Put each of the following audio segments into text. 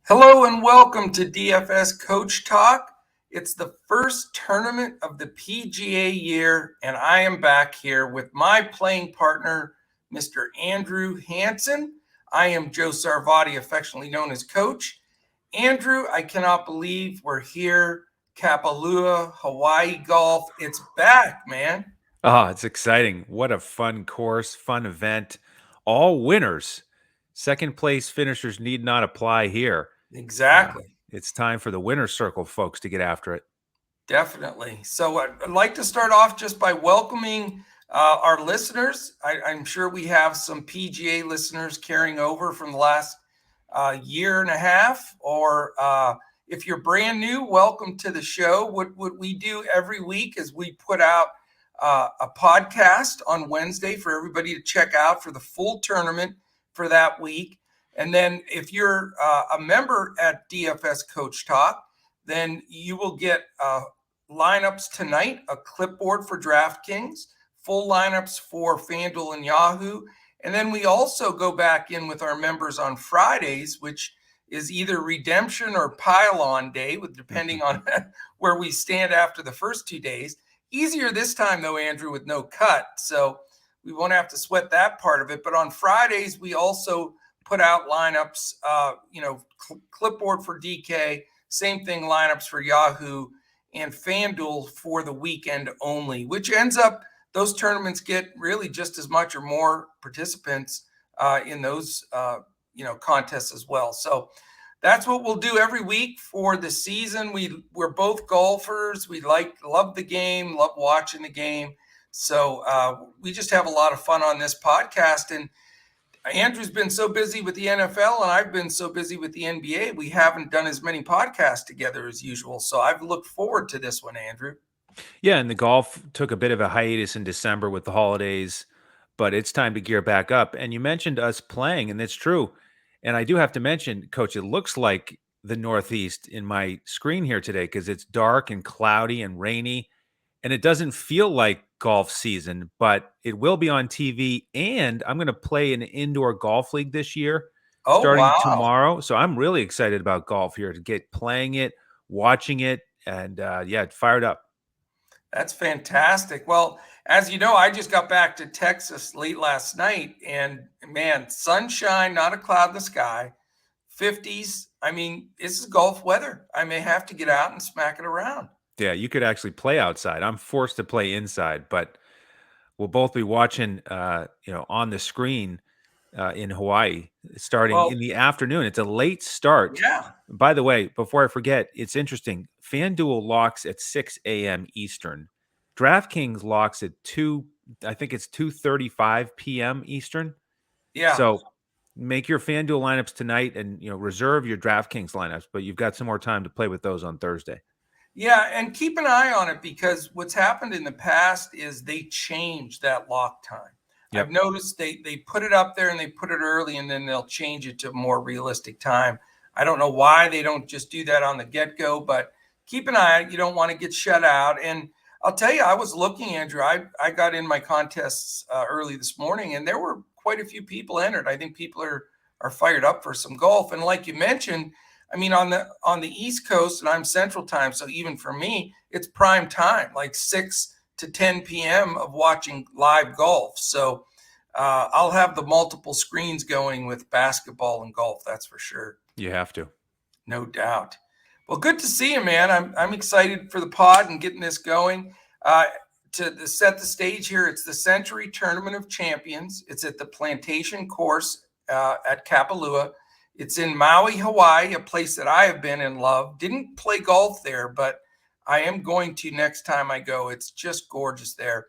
Hello and welcome to DFS Coach Talk. It's the first tournament of the PGA year, and I am back here with my playing partner, Mr. Andrew Hansen. I am Joe Sarvati, affectionately known as Coach. Andrew, I cannot believe we're here. Kapalua, Hawaii golf. It's back, man. Oh, it's exciting. What a fun course, fun event. All winners. Second place finishers need not apply here. Exactly. It's time for the winner's circle folks to get after it. Definitely. So I'd like to start off just by welcoming our listeners. I'm sure we have some PGA listeners carrying over from the last year and a half, or if you're brand new, welcome to the show. What we do every week is we put out a podcast on Wednesday for everybody to check out for the full tournament for that week. And then if you're a member at DFS Coach Talk, then you will get lineups tonight, a clipboard for Draftkings, full lineups for Fanduel and Yahoo. And then we also go back in with our members on Fridays, which is either redemption or pile-on day, depending on where we stand after the first 2 days. Easier this time, though, Andrew, with no cut. So we won't have to sweat that part of it. But on Fridays, we also put out lineups, clipboard for DK, same thing, lineups for Yahoo and Fanduel for the weekend only, which ends up those tournaments get really just as much or more participants in those contests as well. So that's what we'll do every week for the season. We're both golfers. We love the game, love watching the game. So we just have a lot of fun on this podcast. And Andrew's been so busy with the NFL and I've been so busy with the NBA. We haven't done as many podcasts together as usual. So I've looked forward to this one, Andrew. Yeah, and the golf took a bit of a hiatus in December with the holidays, but it's time to gear back up. And you mentioned us playing, and it's true. And I do have to mention, Coach, it looks like the Northeast in my screen here today because it's dark and cloudy and rainy. And it doesn't feel like golf season, but it will be on TV. And I'm going to play an indoor golf league this year Oh, starting wow. tomorrow. So I'm really excited about golf here to get playing it, watching it, and fired up. That's fantastic. Well, as you know, I just got back to Texas late last night, and man, sunshine, not a cloud in the sky, 50s. I mean, this is golf weather. I may have to get out and smack it around. Yeah, you could actually play outside. I'm forced to play inside, but we'll both be watching, on the screen in Hawaii starting Well, in the afternoon. It's a late start. yeah. By the way, before I forget, it's interesting. FanDuel locks at 6 a.m. Eastern. DraftKings locks at 2, I think it's 2:35 p.m. Eastern. Yeah. So make your FanDuel lineups tonight and reserve your DraftKings lineups, but you've got some more time to play with those on Thursday. Yeah, and keep an eye on it because what's happened in the past is they changed that lock time. Yep. I've noticed they put it up there and they put it early and then they'll change it to a more realistic time. I don't know why they don't just do that on the get-go, but keep an eye. You don't want to get shut out. And I'll tell you, I was looking, Andrew. I got in my contests early this morning, and there were quite a few people entered. I think people are fired up for some golf. And like you mentioned, I mean, on the East Coast, and I'm Central Time, so even for me, it's prime time, like 6 to 10 p.m. of watching live golf. So I'll have the multiple screens going with basketball and golf. That's for sure. You have to. No doubt. Well, good to see you, man. I'm excited for the pod and getting this going. To set the stage here, it's the Sentry Tournament of Champions. It's at the Plantation Course at Kapalua. It's in Maui, Hawaii, a place that I have been and loved. Didn't play golf there, but I am going to next time I go. It's just gorgeous there.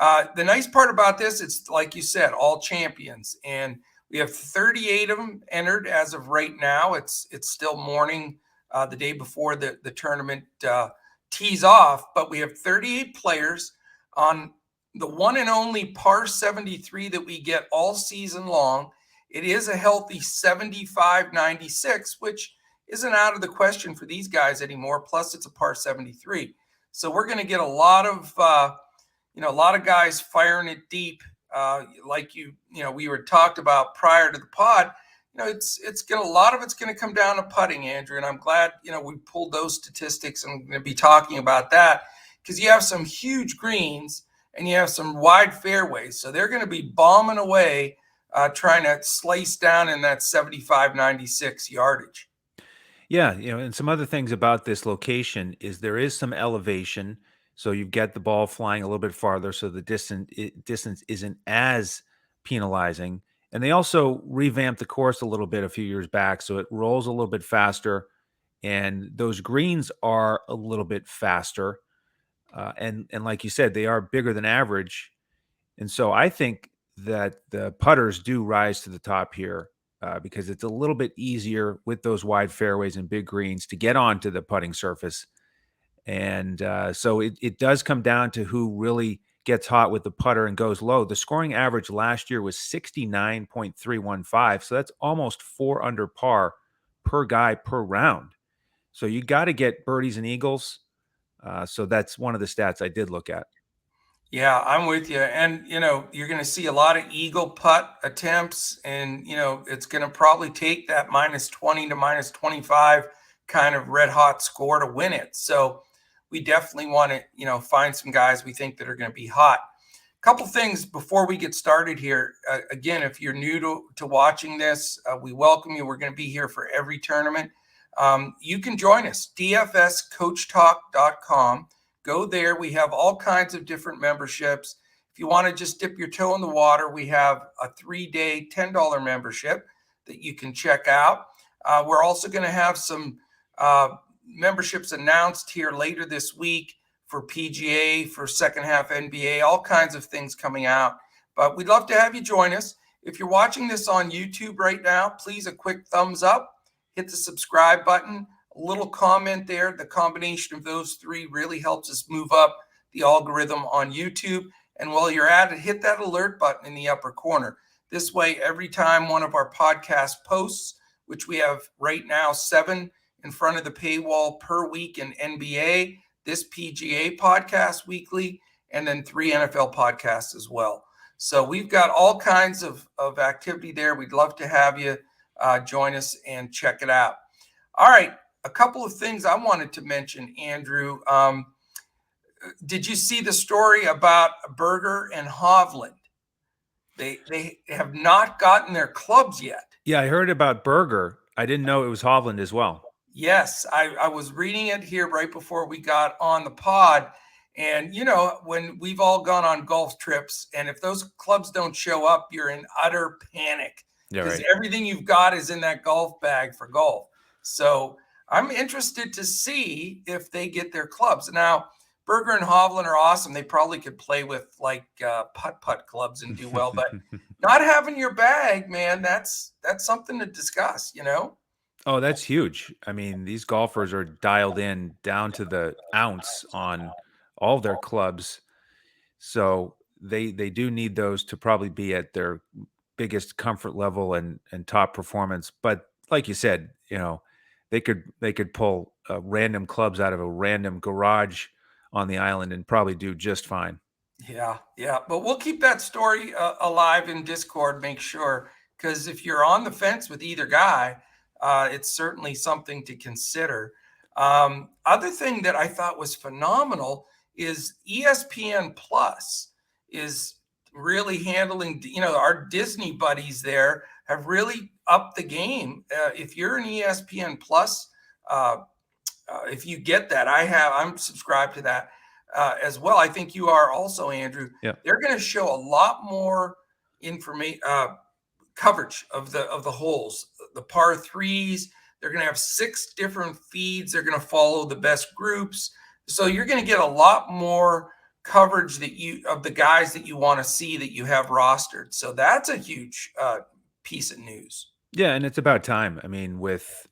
The nice part about this, it's like you said, all champions. And we have 38 of them entered as of right now. It's still morning, the day before the tournament tees off. But we have 38 players on the one and only par 73 that we get all season long. It is a healthy 75-96, which isn't out of the question for these guys anymore. Plus, it's a par 73, so we're going to get a lot of guys firing it deep, like we were talked about prior to the pod. it's gonna, a lot of it's gonna come down to putting, Andrew. And I'm glad we pulled those statistics, and I'm going to be talking about that because you have some huge greens and you have some wide fairways, so they're going to be bombing away, trying to slice down in that 75-96 yardage. Yeah, and some other things about this location is there is some elevation, so you get the ball flying a little bit farther, so the distance isn't as penalizing. And they also revamped the course a little bit a few years back, so it rolls a little bit faster, and those greens are a little bit faster. And like you said, they are bigger than average, and so I think that the putters do rise to the top here because it's a little bit easier with those wide fairways and big greens to get onto the putting surface. And so it does come down to who really gets hot with the putter and goes low. The scoring average last year was 69.315. So that's almost 4 under par per guy per round. So you got to get birdies and eagles. So that's one of the stats I did look at. Yeah, I'm with you. And, you're going to see a lot of eagle putt attempts, and, it's going to probably take that -20 to -25 kind of red hot score to win it. So we definitely want to, find some guys we think that are going to be hot. Couple things before we get started here. Again, if you're new to watching this, we welcome you. We're going to be here for every tournament. You can join us, dfscoachtalk.com. Go there. We have all kinds of different memberships. If you want to just dip your toe in the water, we have a 3-day $10 membership that you can check out. We're also going to have some memberships announced here later this week for PGA, for second half NBA, all kinds of things coming out. But we'd love to have you join us. If you're watching this on YouTube right now, please, a quick thumbs up, hit the subscribe button, a little comment there. The combination of those three really helps us move up the algorithm on YouTube. And while you're at it, hit that alert button in the upper corner. This way, every time one of our podcast posts, which we have right now 7 in front of the paywall per week in NBA, this PGA podcast weekly, and then 3 NFL podcasts as well. So we've got all kinds of activity there. We'd love to have you join us and check it out. All right. A couple of things I wanted to mention, Andrew. Did you see the story about Berger and Hovland? They have not gotten their clubs yet. Yeah, I heard about Berger. I didn't know it was Hovland as well. Yes, I was reading it here right before we got on the pod. And, when we've all gone on golf trips, and if those clubs don't show up, you're in utter panic because everything you've got is in that golf bag for golf. So I'm interested to see if they get their clubs. Now, Berger and Hovland are awesome. They probably could play with like putt clubs and do well, but not having your bag, man, that's something to discuss, Oh, that's huge. I mean, these golfers are dialed in down to the ounce on all their clubs. So they do need those to probably be at their biggest comfort level and top performance. But like you said, they could pull random clubs out of a random garage on the island and probably do just fine. Yeah. But we'll keep that story alive in Discord, make sure, because if you're on the fence with either guy, it's certainly something to consider. Other thing that I thought was phenomenal is ESPN Plus is really handling, our Disney buddies there have really upped the game. If you're an ESPN Plus, if you get that, I'm subscribed to that as well. I think you are also, Andrew. Yeah. They're going to show a lot more information, coverage of the holes, the par threes. They're going to have 6 different feeds. They're going to follow the best groups. So you're going to get a lot more coverage of the guys that you want to see that you have rostered. So that's a huge piece of news. Yeah, and it's about time. I mean, with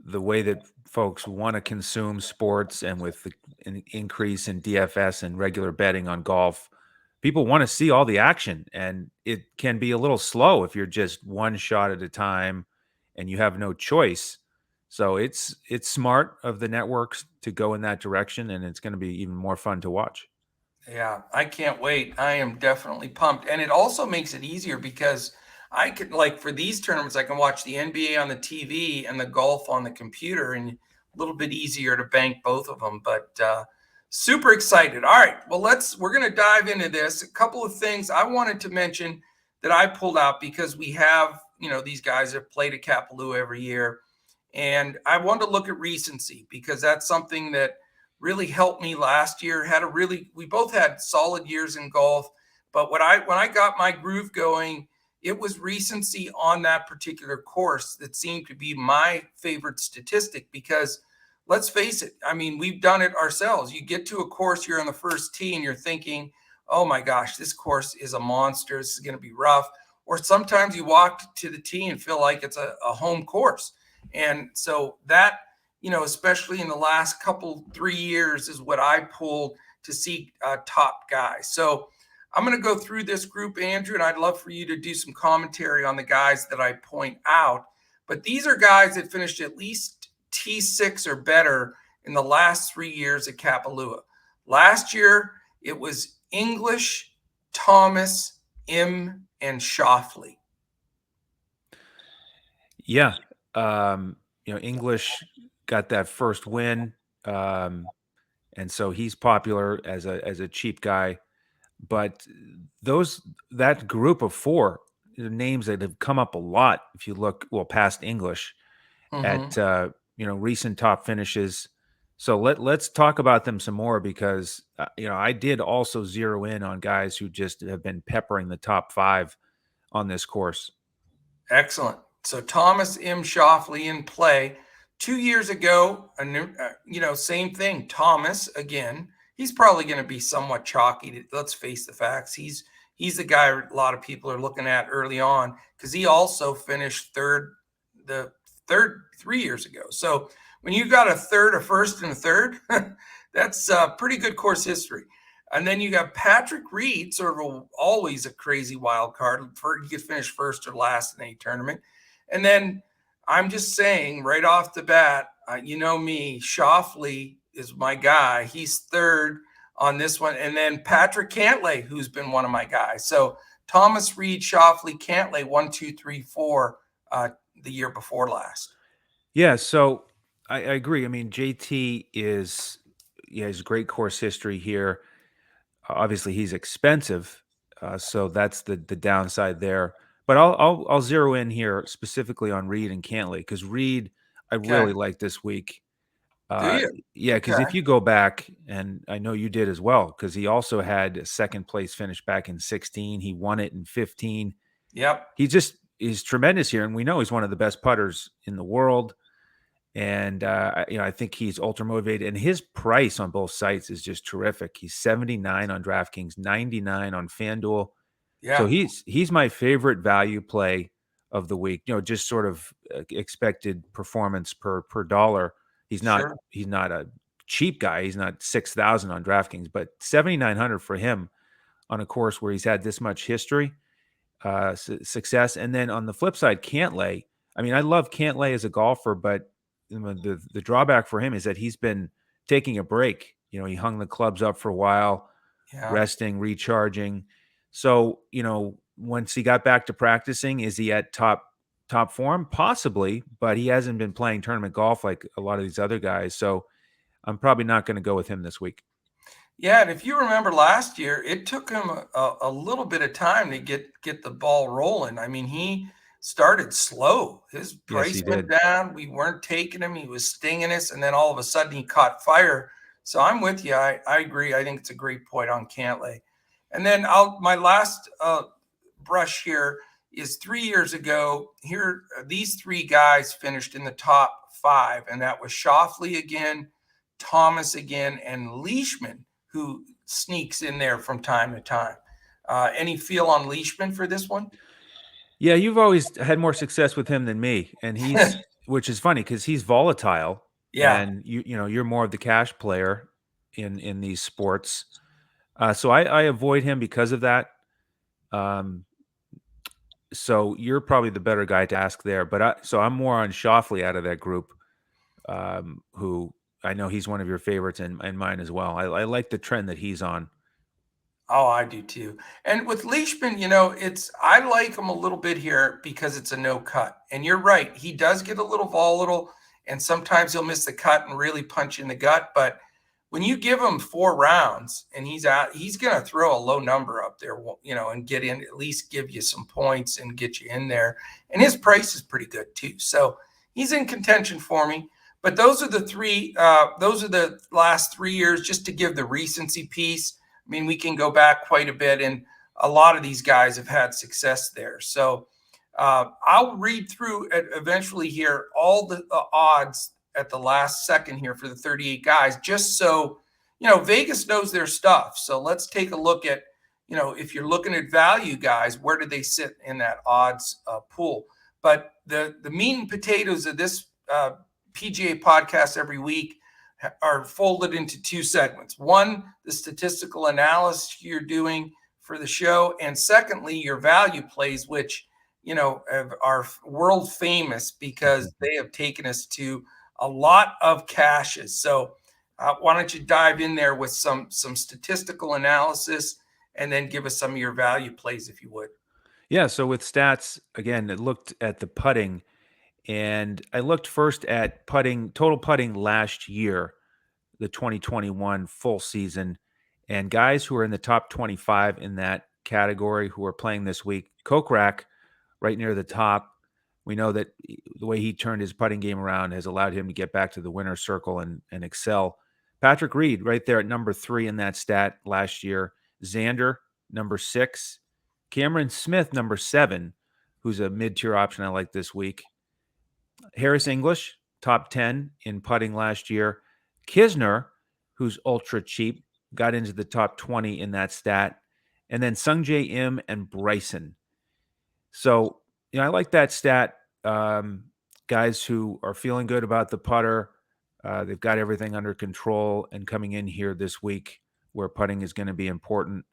the way that folks want to consume sports and with an increase in DFS and regular betting on golf, people want to see all the action, and it can be a little slow if you're just one shot at a time and you have no choice. So it's smart of the networks to go in that direction, and it's going to be even more fun to watch. Yeah, I can't wait. I am definitely pumped. And it also makes it easier because I could, like, for these tournaments, I can watch the NBA on the TV and the golf on the computer, and a little bit easier to bank both of them. But super excited. All right, well, we're going to dive into this. A couple of things I wanted to mention that I pulled out because we have, these guys have played at Kapalua every year. And I wanted to look at recency because that's something that really helped me last year. We both had solid years in golf, but when I got my groove going, it was recency on that particular course that seemed to be my favorite statistic because let's face it, I mean, we've done it ourselves. You get to a course, you're on the first tee and you're thinking, oh my gosh, this course is a monster. This is going to be rough. Or sometimes you walk to the tee and feel like it's a home course. And so that, especially in the last 3 years is what I pulled to see top guys. So I'm going to go through this group, Andrew, and I'd love for you to do some commentary on the guys that I point out. But these are guys that finished at least T6 or better in the last 3 years at Kapalua. Last year, it was English, Thomas, M, and Shoffley. Yeah. English got that first win. And so he's popular as a cheap guy. But that group of 4 names that have come up a lot, if you look past English at recent top finishes. So let's talk about them some more because I did also zero in on guys who just have been peppering the top 5 on this course. Excellent. So Thomas M. Shoffley in play 2 years ago. Same thing. Thomas again. He's probably going to be somewhat chalky. Let's face the facts. He's the guy a lot of people are looking at early on because he also finished the third 3 years ago. So when you got a third, a first, and a third, that's pretty good course history. And then you got Patrick Reed, sort of always a crazy wild card. He could finish first or last in any tournament. And then I'm just saying right off the bat, you know me, Shoffley is my guy. He's third on this one. And then Patrick Cantlay, who's been one of my guys. So Thomas, Reed, Shoffley, Cantlay, 1, 2, 3, 4 the year before last. Yeah, so I agree. I mean, JT is has great course history here. Obviously, he's expensive, so that's the downside there. But I'll zero in here specifically on Reed and Cantlay because Reed I really like this week. Do you? Yeah, because if Okay. you go back, and I know you did as well, because he also had a second place finish back in 16. He won it in 15. Yep. He's tremendous here, and we know he's one of the best putters in the world. And I think he's ultra motivated, and his price on both sites is just terrific. He's 79 on DraftKings, 99 on FanDuel. So Yeah. he's my favorite value play of the week. Just sort of expected performance per dollar. He's not Sure. he's not a cheap guy. He's not 6,000 on DraftKings, but 7,900 for him on a course where he's had this much history, success. And then on the flip side, Cantlay. I mean, I love Cantlay as a golfer, but the drawback for him is that he's been taking a break. He hung the clubs up for a while, Yeah. resting, recharging. So, once he got back to practicing, is he at top form? Possibly, but he hasn't been playing tournament golf like a lot of these other guys. So I'm probably not going to go with him this week. Yeah, and if you remember last year, it took him a little bit of time to get the ball rolling. I mean, he started slow. His Yes, price he went did. down. We weren't taking him. He was stinging us, and then all of a sudden he caught fire. So I'm with you. I agree. I think it's a great point on Cantlay. And then my last brush here is 3 years ago. Here, these 3 guys finished in the top 5, and that was Shoffley again, Thomas again, and Leishman, who sneaks in there from time to time. Any feel on Leishman for this one? Yeah, you've always had more success with him than me, and which is funny because he's volatile, Yeah. and you're more of the cash player in these sports. So I avoid him because of that. So you're probably the better guy to ask there. But so I'm more on Shoffley out of that group, who I know he's one of your favorites and mine as well. I like the trend that he's on. Oh, I do too. And with Leishman, I like him a little bit here because it's a no cut. And you're right, he does get a little volatile, and sometimes he'll miss the cut and really punch in the gut. But when you give him 4 rounds and he's out, he's going to throw a low number up there, and get in, at least give you some points and get you in there. And his price is pretty good too. So he's in contention for me. But those are the three, those are the last 3 years, just to give the recency piece. I mean, we can go back quite a bit, and a lot of these guys have had success there. So I'll read through eventually here all the odds at the last second here for the 38 guys, just so, Vegas knows their stuff. So let's take a look at, if you're looking at value guys, where do they sit in that odds pool? But the meat and potatoes of this PGA podcast every week are folded into 2 segments. One, the statistical analysis you're doing for the show, and secondly, your value plays, which are world famous because they have taken us to a lot of cashes. So why don't you dive in there with some statistical analysis, and then give us some of your value plays, if you would. Yeah, so with stats, again, I looked at the putting, and I looked first at total putting last year, the 2021 full season, and guys who are in the top 25 in that category who are playing this week. Kokrak, right near the top. We know that the way he turned his putting game around has allowed him to get back to the winner's circle and excel. Patrick Reed, right there at number 3 in that stat last year. Xander, number 6. Cameron Smith, number 7, who's a mid-tier option I like this week. Harris English, top 10 in putting last year. Kisner, who's ultra cheap, got into the top 20 in that stat. And then Sungjae Im and Bryson. So, I like that stat. Guys who are feeling good about the putter, they've got everything under control, and coming in here this week where putting is going to be important.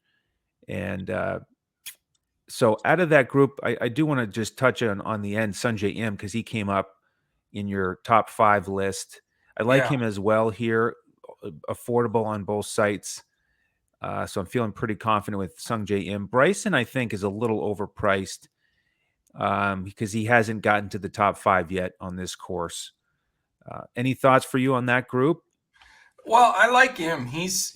And so out of that group, I do want to just touch on the end, Sungjae Im, because he came up in your top 5 list. I like him as well here, affordable on both sites. So I'm feeling pretty confident with Sungjae Im. Bryson, I think, is a little overpriced because he hasn't gotten to the top 5 yet on this course. Any thoughts for you on that group? Well, I like him. He's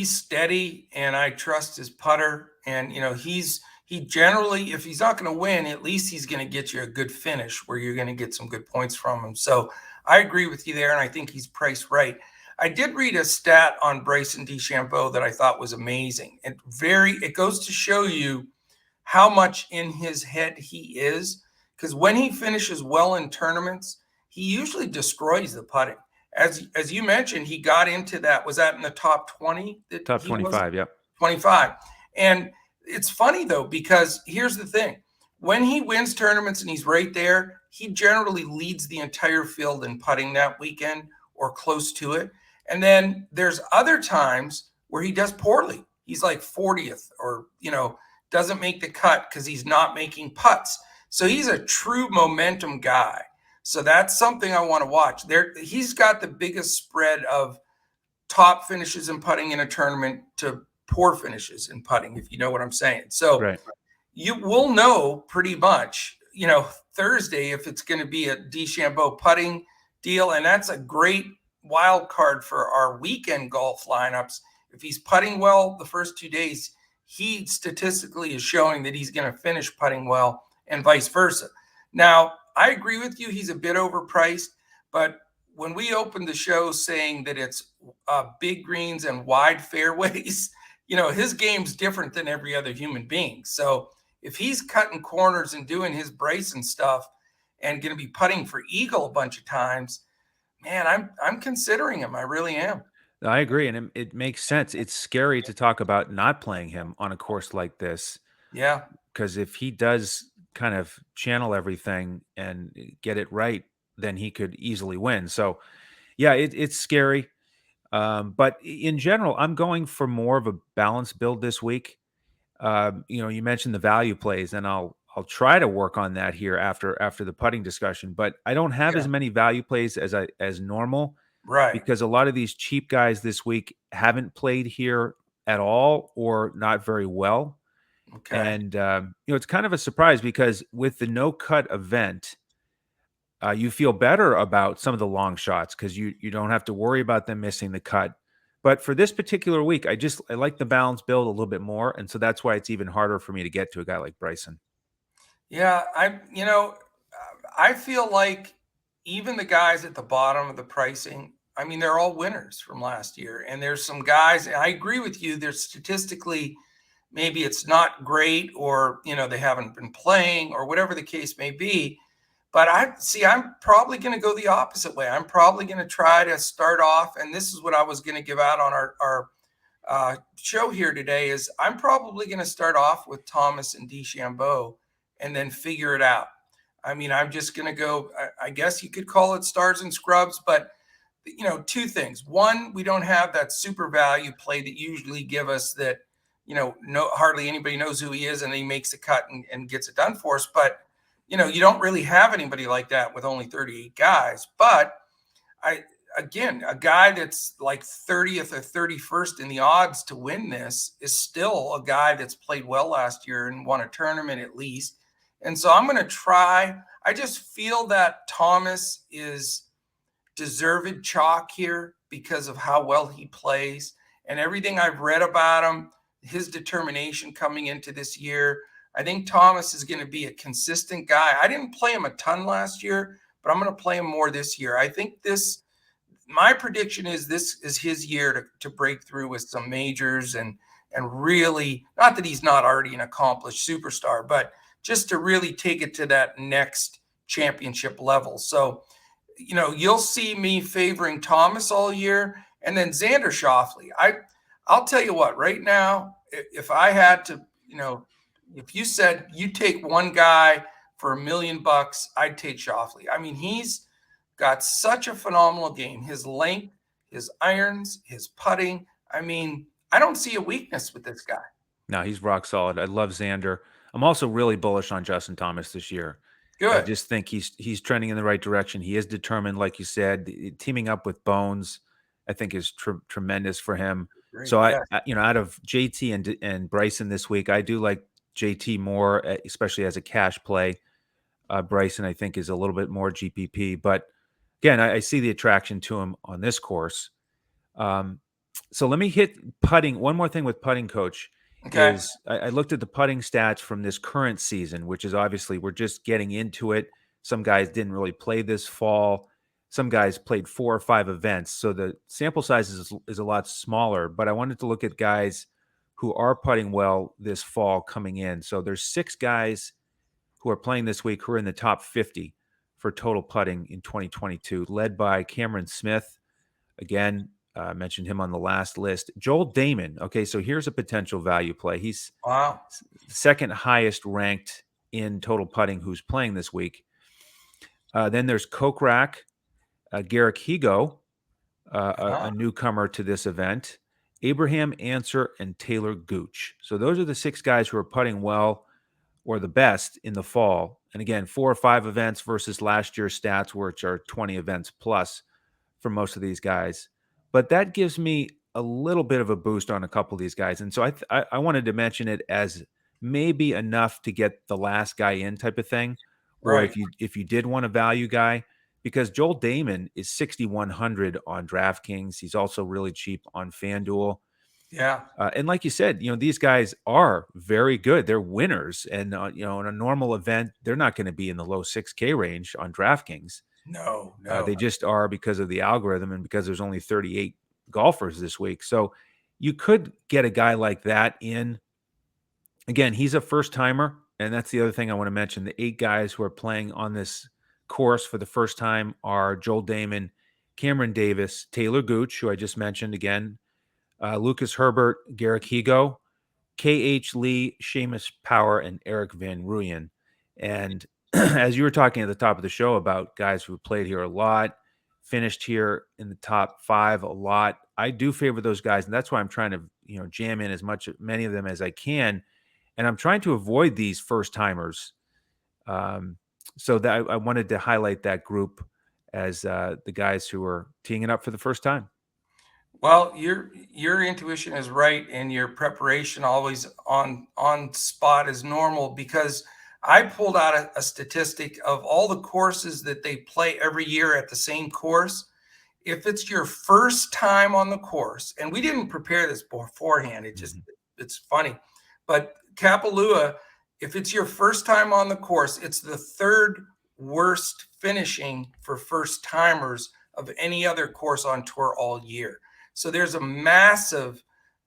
steady, and I trust his putter. And he generally, if he's not going to win, at least he's going to get you a good finish where you're going to get some good points from him. So I agree with you there, and I think he's priced right. I did read a stat on Bryson DeChambeau that I thought was amazing. It goes to show you how much in his head he is, because when he finishes well in tournaments, he usually destroys the putting. As you mentioned, he got into that. Was that in the top 20? Top 25, yep. 25. And it's funny, though, because here's the thing. When he wins tournaments and he's right there, he generally leads the entire field in putting that weekend or close to it. And then there's other times where he does poorly. He's like 40th or, doesn't make the cut because he's not making putts. So he's a true momentum guy. So that's something I want to watch. He's got the biggest spread of top finishes in putting in a tournament to poor finishes in putting, if you know what I'm saying. So right. You will know pretty much, Thursday, if it's going to be a DeChambeau putting deal. And that's a great wild card for our weekend golf lineups. If he's putting well the first 2 days, he statistically is showing that he's going to finish putting well, and vice versa. Now, I agree with you. He's a bit overpriced, but when we opened the show saying that it's big greens and wide fairways, his game's different than every other human being. So if he's cutting corners and doing his Bryson stuff and going to be putting for eagle a bunch of times, man, I'm considering him. I really am. I agree, and it makes sense. It's scary to talk about not playing him on a course like this. Yeah. Because if he does kind of channel everything and get it right, then he could easily win. So, yeah, it's scary. But in general, I'm going for more of a balanced build this week. You mentioned the value plays, and I'll try to work on that here after the putting discussion. But I don't have as many value plays as normal, right? Because a lot of these cheap guys this week haven't played here at all or not very well. Okay. And it's kind of a surprise because with the no cut event, you feel better about some of the long shots because you don't have to worry about them missing the cut. But for this particular week, I like the balance build a little bit more, and so that's why it's even harder for me to get to a guy like Bryson. Yeah, I feel like even the guys at the bottom of the pricing, I mean, they're all winners from last year. And there's some guys, I agree with you, they're statistically, maybe it's not great, or, they haven't been playing, or whatever the case may be. But I'm probably going to go the opposite way. I'm probably going to try to start off, and this is what I was going to give out on our show here today, is I'm probably going to start off with Thomas and DeChambeau and then figure it out. I mean, I'm just going to go, I guess you could call it stars and scrubs, but two things. One, we don't have that super value play that usually give us that, hardly anybody knows who he is and he makes a cut and gets it done for us. But, you don't really have anybody like that with only 38 guys. But again, a guy that's like 30th or 31st in the odds to win this is still a guy that's played well last year and won a tournament at least. And so I'm going to try. I just feel that Thomas is deserved chalk here because of how well he plays and everything I've read about him, his determination coming into this year. I think Thomas is going to be a consistent guy. I didn't play him a ton last year, but I'm going to play him more this year. I think my prediction is this is his year to break through with some majors and really, not that he's not already an accomplished superstar, but just to really take it to that next championship level. So, you'll see me favoring Thomas all year, and then Xander Schauffele. I'll tell you what, right now, if I had to, if you said you take one guy for $1 million, I'd take Schauffele. I mean, he's got such a phenomenal game. His length, his irons, his putting. I mean, I don't see a weakness with this guy. No, he's rock solid. I love Xander. I'm also really bullish on Justin Thomas this year. I Good. just think he's trending in the right direction. He is determined, like you said. Teaming up with Bones, I think, is tremendous for him. Great. So Yeah. out of JT and Bryson this week, I do like JT more, especially as a cash play. Bryson, I think, is a little bit more GPP, but again, I see the attraction to him on this course. So let me hit putting. One more thing with putting, Coach, Okay. is I looked at the putting stats from this current season, which is obviously we're just getting into it. Some guys didn't really play this fall. Some guys played 4 or 5 events. So the sample size is a lot smaller, but I wanted to look at guys who are putting well this fall coming in. So there's 6 guys who are playing this week who are in the top 50 for total putting in 2022, led by Cameron Smith. Again, mentioned him on the last list. Joel Damon. Okay, so here's a potential value play. He's Wow. second highest ranked in total putting who's playing this week. Then there's Kokrak, Garrick Higo, a newcomer to this event, Abraham Answer, and Taylor Gooch. So those are the 6 guys who are putting well or the best in the fall. And again, 4 or 5 events versus last year's stats, which are 20 events plus for most of these guys. But that gives me a little bit of a boost on a couple of these guys. And so I wanted to mention it as maybe enough to get the last guy in type of thing. Or Right. if you did want a value guy, because Joel Damon is 6,100 on DraftKings. He's also really cheap on FanDuel. Yeah. And like you said, these guys are very good. They're winners. And, in a normal event, they're not going to be in the low 6K range on DraftKings. No. They just are because of the algorithm and because there's only 38 golfers this week. So you could get a guy like that in. Again, he's a first timer. And that's the other thing I want to mention. The 8 guys who are playing on this course for the first time are Joel Damon, Cameron Davis, Taylor Gooch, who I just mentioned again, Lucas Herbert, Garrick Higo, K.H. Lee, Seamus Power, and Eric Van Rooyen. And as you were talking at the top of the show about guys who played here a lot, finished here in the top 5 a lot, I do favor those guys, and that's why I'm trying to jam in many of them as I can, and I'm trying to avoid these first timers. So that I wanted to highlight that group as the guys who are teeing it up for the first time. Well, your intuition is right, and your preparation always on spot is normal, because I pulled out a statistic of all the courses that they play every year at the same course. If it's your first time on the course, and we didn't prepare this beforehand, it's funny, but Kapalua, if it's your first time on the course, it's the third worst finishing for first timers of any other course on tour all year. So there's a massive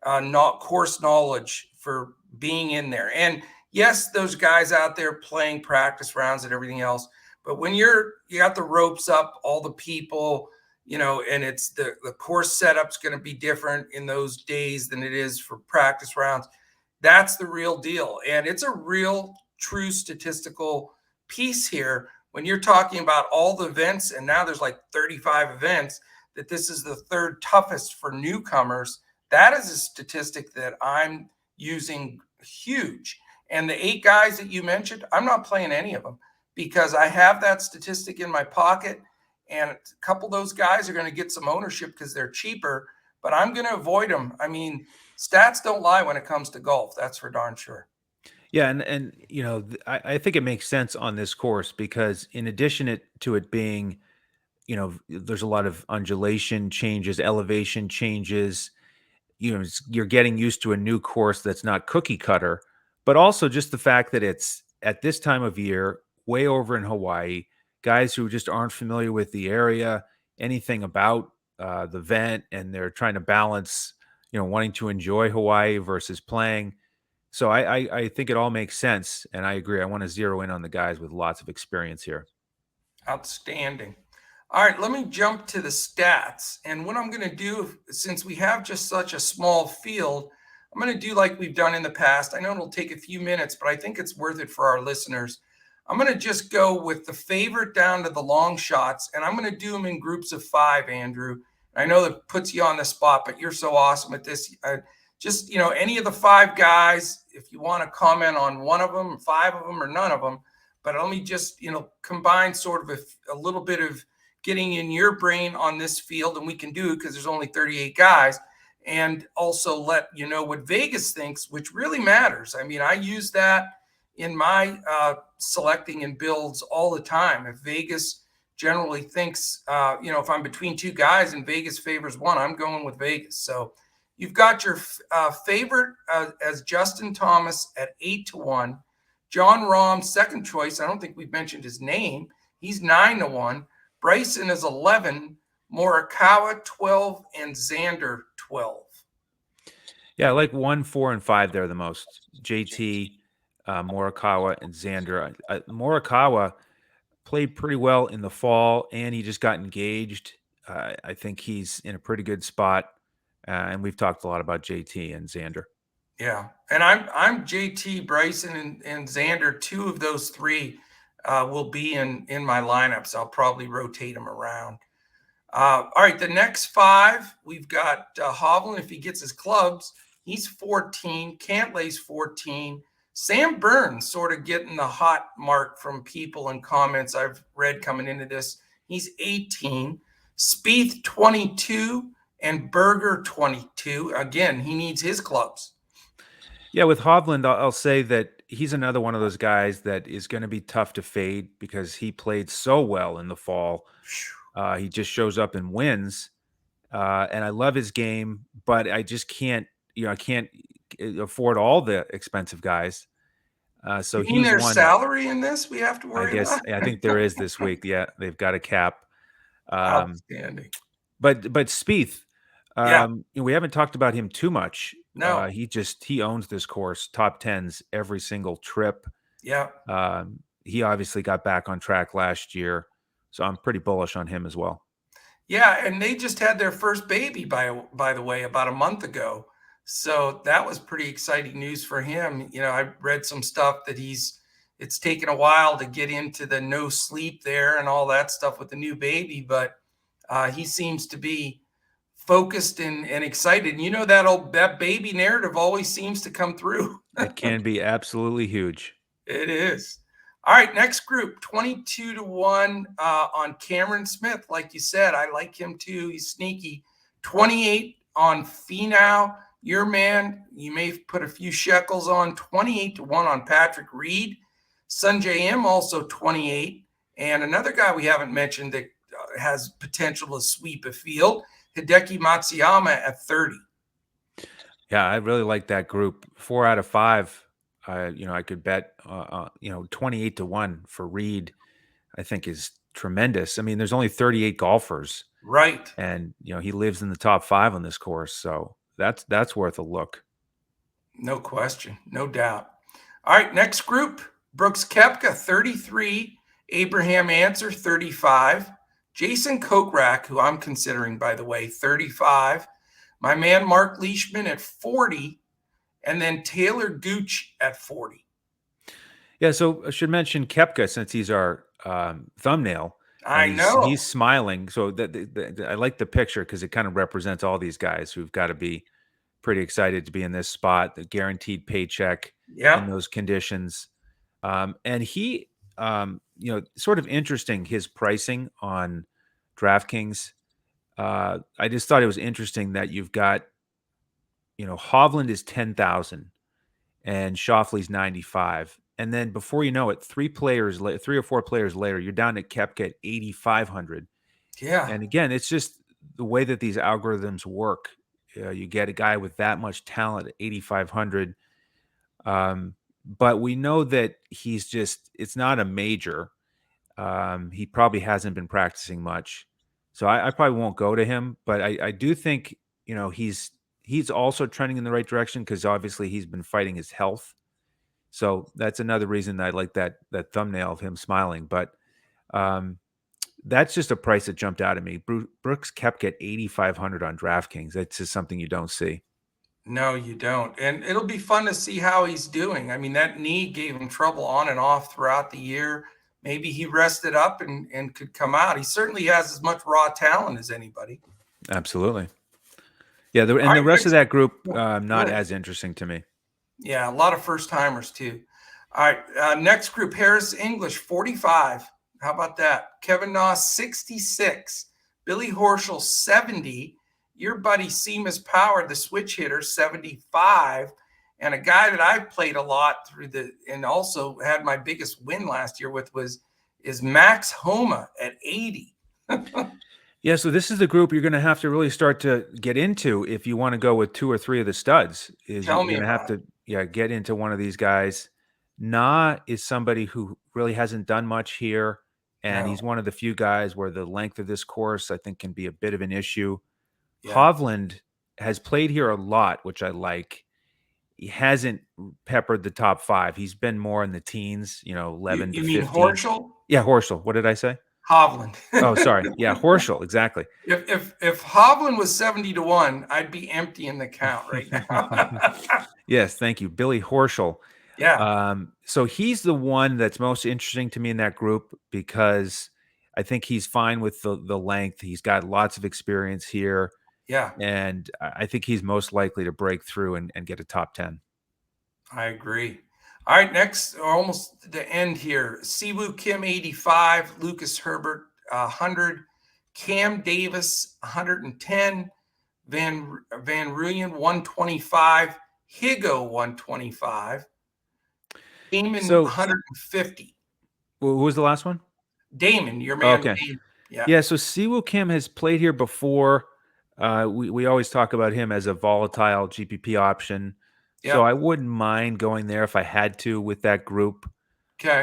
not course knowledge for being in there. And yes, those guys out there playing practice rounds and everything else, but when you got the ropes up, all the people, and it's the course setup's going to be different in those days than it is for practice rounds. That's the real deal. And it's a real true statistical piece here when you're talking about all the events, and now there's like 35 events, that this is the third toughest for newcomers. That is a statistic that I'm using huge. And the 8 guys that you mentioned, I'm not playing any of them, because I have that statistic in my pocket. And a couple of those guys are going to get some ownership because they're cheaper, but I'm going to avoid them. I mean, stats don't lie when it comes to golf. That's for darn sure. Yeah, and I think it makes sense on this course because in addition to it being, there's a lot of undulation changes, elevation changes. You're getting used to a new course that's not cookie cutter, but also just the fact that it's at this time of year, way over in Hawaii, guys who just aren't familiar with the area, anything about the event, and they're trying to balance, wanting to enjoy Hawaii versus playing. So I think it all makes sense, and I agree. I want to zero in on the guys with lots of experience here. Outstanding. All right, let me jump to the stats. And what I'm going to do, since we have just such a small field, I'm going to do like we've done in the past. I know it'll take a few minutes, but I think it's worth it for our listeners. I'm going to just go with the favorite down to the long shots, and I'm going to do them in groups of 5, Andrew. I know that puts you on the spot, but you're so awesome at this. Just, any of the 5 guys, if you want to comment on one of them, 5 of them, or none of them. But let me just, combine sort of a little bit of getting in your brain on this field, and we can do it because there's only 38 guys, and also let you know what Vegas thinks, which really matters. I mean, I use that in my selecting and builds all the time. If Vegas generally thinks, if I'm between 2 guys and Vegas favors one, I'm going with Vegas. So you've got your favorite as Justin Thomas at 8-1. John Rahm, second choice. I don't think we've mentioned his name. He's 9-1. Bryson is 11. Morikawa 12, and Xander 12. Yeah, I like 1, 4, and 5 there the most. JT, Morikawa, and Xander. Morikawa played pretty well in the fall, and he just got engaged. I think he's in a pretty good spot, and we've talked a lot about JT and Xander. Yeah, and I'm JT, Bryson, and Xander. 2 of those 3 will be in my lineups. I'll probably rotate them around. All right, the next 5, we've got Hovland. If he gets his clubs, he's 14. Cantlay's 14. Sam Burns sort of getting the hot mark from people and comments I've read coming into this. He's 18. Spieth 22, and Berger 22. Again, he needs his clubs. Yeah, with Hovland, I'll say that he's another one of those guys that is going to be tough to fade because he played so well in the fall. He just shows up and wins. And I love his game, but I just can't, I can't afford all the expensive guys. So You mean he's there's one. salary in this we have to I worry guess about? I think there is this week. Yeah, they've got a cap. Outstanding. But Spieth, Yeah, we haven't talked about him too much. no, He owns this course, top tens every single trip. yeah. He obviously got back on track last year, so I'm pretty bullish on him as well. Yeah, and they just had their first baby, by the way, about a month ago. So that was pretty exciting news for him. I read some stuff that it's taken a while to get into the no sleep there and all that stuff with the new baby, but he seems to be focused and excited. And that baby narrative always seems to come through. It can be absolutely huge. It is. All right, next group, 22-1 on Cameron Smith. Like you said, I like him too. He's sneaky. 28 on Finau. Your man, you may put a few shekels on, 28-1 on Patrick Reed. Sunjay M also 28. And another guy we haven't mentioned that has potential to sweep a field, Hideki Matsuyama at 30. Yeah, I really like that group. 4 out of 5. I could bet 28-1 for Reed, I think is tremendous. I mean, there's only 38 golfers, Right. and he lives in the top 5 on this course, so that's worth a look. No question, no doubt. All right, next group, Brooks Koepka, 33, Abraham Answer, 35, Jason Kokrak, who I'm considering, by the way, 35, my man Mark Leishman at 40, and then Taylor Gooch at 40. Yeah, so I should mention Koepka since he's our thumbnail. I And know. he's smiling. So I like the picture because it kind of represents all these guys who've got to be pretty excited to be in this spot, the guaranteed paycheck in those conditions. And he, sort of interesting, his pricing on DraftKings. I just thought it was interesting that you've got, Hovland is 10,000 and Shoffley's 95. And then before you know it, 3 or 4 players later, you're down at Koepka at 8,500. Yeah. And again, it's just the way that these algorithms work. You get a guy with that much talent at 8,500. But we know that it's not a major. He probably hasn't been practicing much. So I probably won't go to him. But I do think, he's also trending in the right direction because obviously he's been fighting his health. So that's another reason I like that thumbnail of him smiling. But that's just a price that jumped out at me. Brooks Koepka at 8,500 on DraftKings. That's just something you don't see. No, you don't. And it'll be fun to see how he's doing. I mean, that knee gave him trouble on and off throughout the year. Maybe he rested up and could come out. He certainly has as much raw talent as anybody. Absolutely. Yeah, the rest of that group, not Good. as interesting to me. Yeah, a lot of first timers too. All right, next group, Harris English, 45. How about that? Kevin Na, 66. Billy Horschel, 70. Your buddy Seamus Power, the switch hitter, 75. And a guy that I've played a lot and also had my biggest win last year with is Max Homa at 80. Yeah, so this is the group you're going to have to really start to get into if you want to go with 2 or 3 of the studs. You're going to have to get into one of these guys. Na is somebody who really hasn't done much here, and he's one of the few guys where the length of this course I think can be a bit of an issue. Yeah. Hovland has played here a lot, which I like. He hasn't peppered the top 5. He's been more in the teens, 11 to 15. You mean Horschel? Yeah, Horschel. What did I say? Hovland. Oh, sorry. Yeah, Horschel, exactly. If Hovland was 70-1, I'd be empty in the count right now. Yes, thank you. Billy Horschel. Yeah. So he's the one that's most interesting to me in that group because I think he's fine with the length. He's got lots of experience here. Yeah. And I think he's most likely to break through and get a top 10. I agree. All right, next, almost the end here. Siwu Kim, 85. Lucas Herbert, 100. Cam Davis, 110. Van Rooyen, 125. Higo, 125. Damon, 150. Who was the last one? Damon, your man. Okay. Damon. Yeah, so Siwu Kim has played here before. We always talk about him as a volatile GPP option. Yep. So I wouldn't mind going there if I had to with that group. Okay.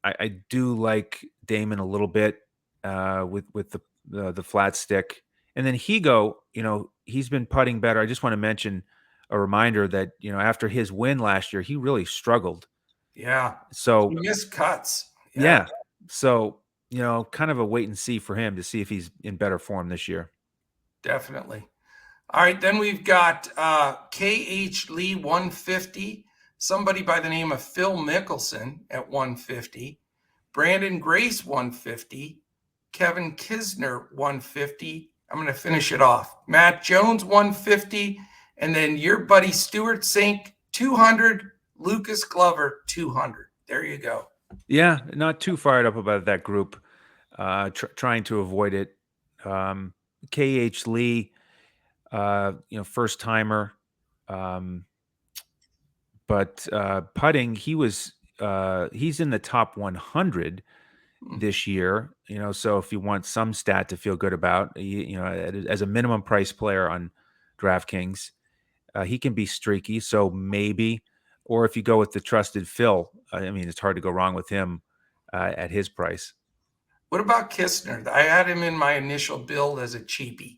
I do like Damon a little bit with the flat stick. And then Higo, he's been putting better. I just want to mention a reminder that, after his win last year, he really struggled. Yeah. So he missed cuts. Yeah. So, kind of a wait and see for him to see if he's in better form this year. Definitely. All right, then we've got K.H. Lee, 150. Somebody by the name of Phil Mickelson at 150. Brandon Grace, 150. Kevin Kisner, 150. I'm going to finish it off. Matt Jones, 150. And then your buddy Stuart Sink, 200. Lucas Glover, 200. There you go. Yeah, not too fired up about that group. Trying to avoid it. K.H. Lee, First timer. But putting, he's in the top 100 this year. So if you want some stat to feel good about, as a minimum price player on DraftKings, he can be streaky. So maybe, or if you go with the trusted Phil, it's hard to go wrong with him at his price. What about Kistner? I had him in my initial build as a cheapie.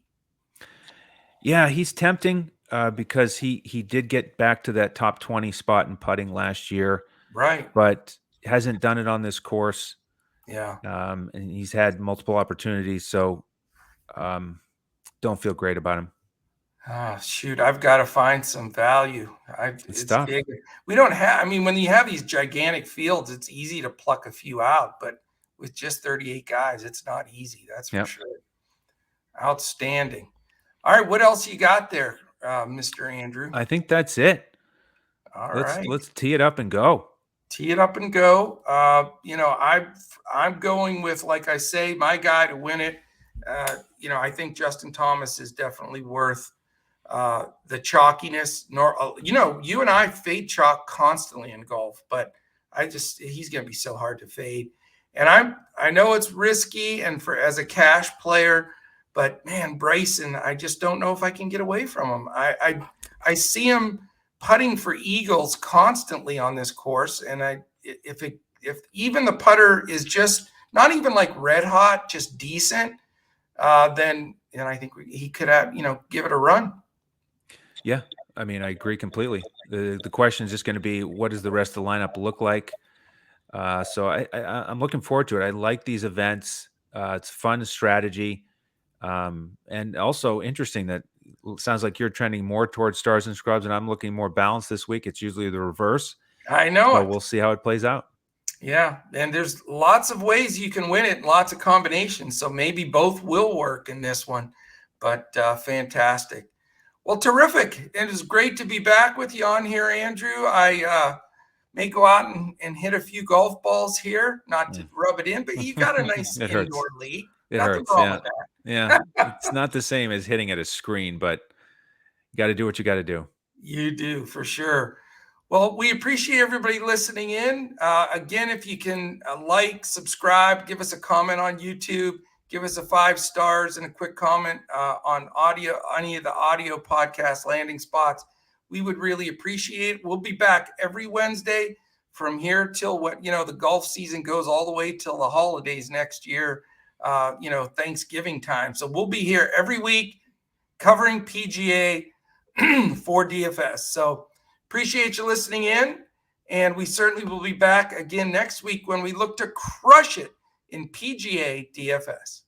Yeah, he's tempting because he did get back to that top 20 spot in putting last year, Right. but hasn't done it on this course. Yeah. And he's had multiple opportunities, so don't feel great about him. Oh, shoot, I've got to find some value. It's It's tough. big. We don't have, when you have these gigantic fields, it's easy to pluck a few out, but with just 38 guys, it's not easy. That's for Yep. sure. Outstanding. All right, what else you got there, Mr. Andrew? I think that's it. All let's right. let's tee it up and go. Tee it up and go. I'm going with, like I say, my guy to win it. I think Justin Thomas is definitely worth the chalkiness. You and I fade chalk constantly in golf, but he's going to be so hard to fade. And I know it's risky and as a cash player, but man, Bryson, I just don't know if I can get away from him. I see him putting for eagles constantly on this course, and if even the putter is just not even like red hot, just decent, then I think he could have give it a run. Yeah, I agree completely. The question is just going to be, what does the rest of the lineup look like? So I'm looking forward to it. I like these events. It's fun strategy, and also interesting that it sounds like you're trending more towards stars and scrubs, and I'm looking more balanced this week. It's usually the reverse. I know it. We'll see how it plays out. Yeah, and there's lots of ways you can win it, lots of combinations. So maybe both will work in this one, but fantastic. Well, terrific. It is great to be back with you on here, Andrew. I may go out and hit a few golf balls here, not to rub it in, but you got a nice indoor league. It Nothing hurts. wrong with that. Yeah. It's not the same as hitting at a screen, but you got to do what you got to do. You do, for sure. Well, we appreciate everybody listening in. Again, if you can like, subscribe, give us a comment on YouTube, give us a 5 stars and a quick comment on any of the audio podcast landing spots. We would really appreciate it. We'll be back every Wednesday from here till the golf season goes all the way till the holidays next year, Thanksgiving time. So we'll be here every week covering PGA for DFS. So appreciate you listening in, and we certainly will be back again next week when we look to crush it in PGA DFS.